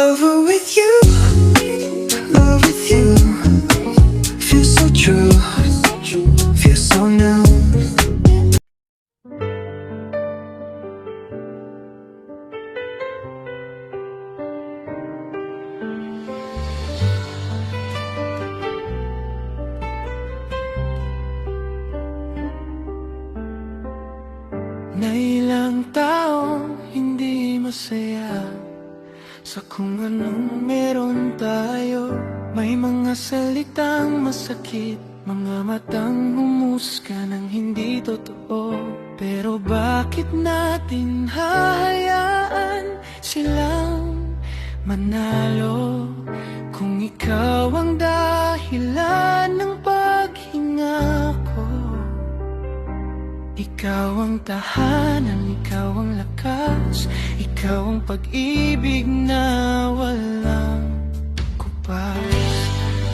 Lover with you, love with you. Feels so true, feels so new. Na ilang taong hindi masaya sa kung anong meron tayo. May mga salitang masakit, mga matang humusga ng hindi totoo. Pero bakit natin hahayaan silang manalo kung ikaw ang dahilan ng paghinga ko? Ikaw ang tahanan, ikaw ang lakas, ikaw ang pag-ibig na walang kupas.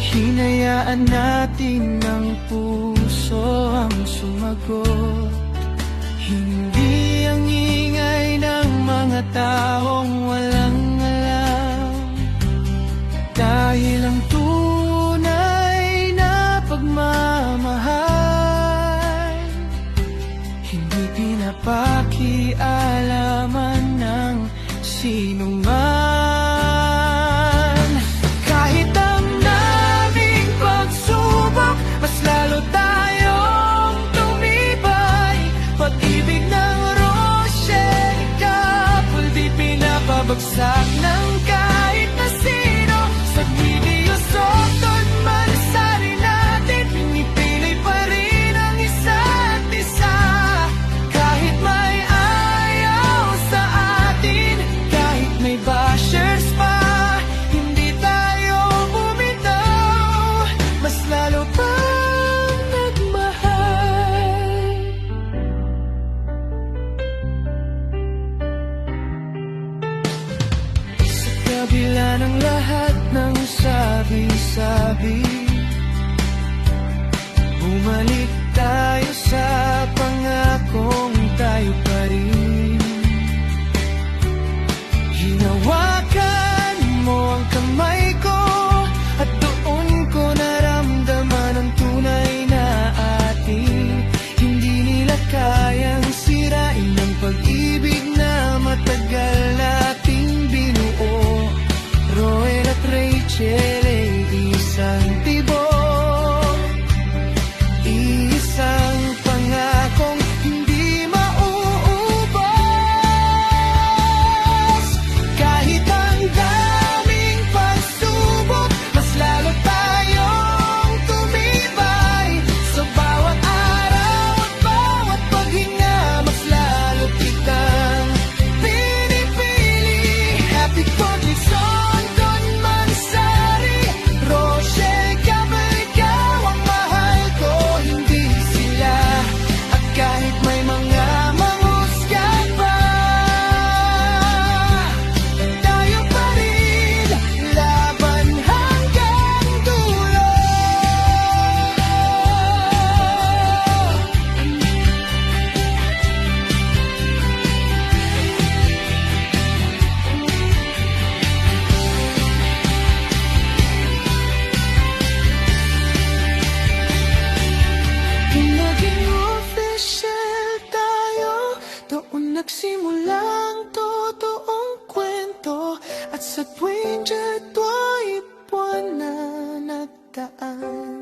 Hinayaan natin ang puso ang sumagot, hindi ang ingay ng mga taong walang alam. Dahil ang tunay na pagmamahal hindi pinapakialaman ng sinuman. Kahit ang daming pagsubok, mas lalo tayong tumibay. Pag-ibig ng Roche Couple, di pinapabagsak ng kahit na sino. Sa Emilio Soto man sa rin natin, pinipili pa rin ang isa't isa. Kahit may ayaw sa atin, kahit may bashers pa, hindi tayo bumitaw. Mas lalo pang nagmahal. Sa kabila ng lahat ng sabi-sabi, bumalik tayo sa pangakong tayo pa rin. Hinawakan mo ang kamay ko at doon ko naramdaman ang tunay na atin. Hindi nila kayang sirain ang pag-ibig na matagal nating binuo. Roel at Rachel ay isang tibok, isang pangakong hindi mauubos. Kahit ang daming pagsubok, mas lalo tayong tumibay. Sa bawat araw at bawat paghinga, mas lalo kitang pinipili. Happy Condition, Don Mansari, Roche Couple, ikaw ang mahal ko, hindi sila. At kahit may mga manghusga pa, tayo pa rin laban hanggang dulo. Kung naging official tayo, doon nagsimula ang totoong kwento. At sa tuwing January, buwan na nagdaan,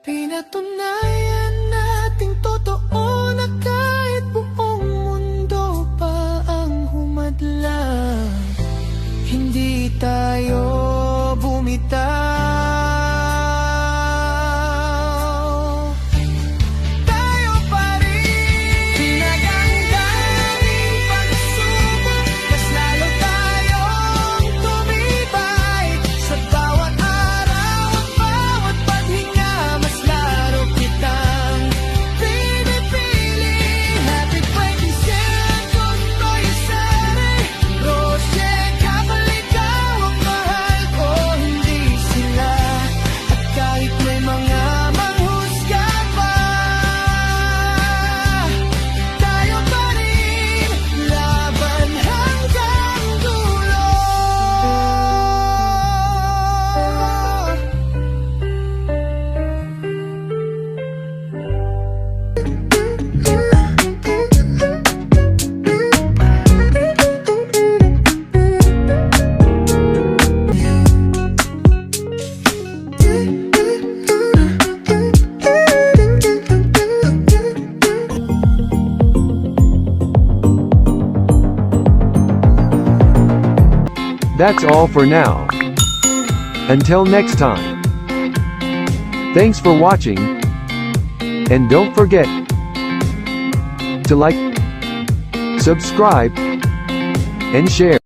pinatunayan nating totoo na kahit buong mundo pa ang humadlang, hindi tayo bumitaw. Tayo pa rin. Pinagandaming pagsubok, mas lalo tayong tumibay. Sa bawat araw at bawat paghinga, mas lalo kitang pinipili. Happy 22nd, Roy Sari, Roche Couple, ikaw ang mahal That's all for now. Until next time. Thanks for watching. And don't forget to like, subscribe, and share.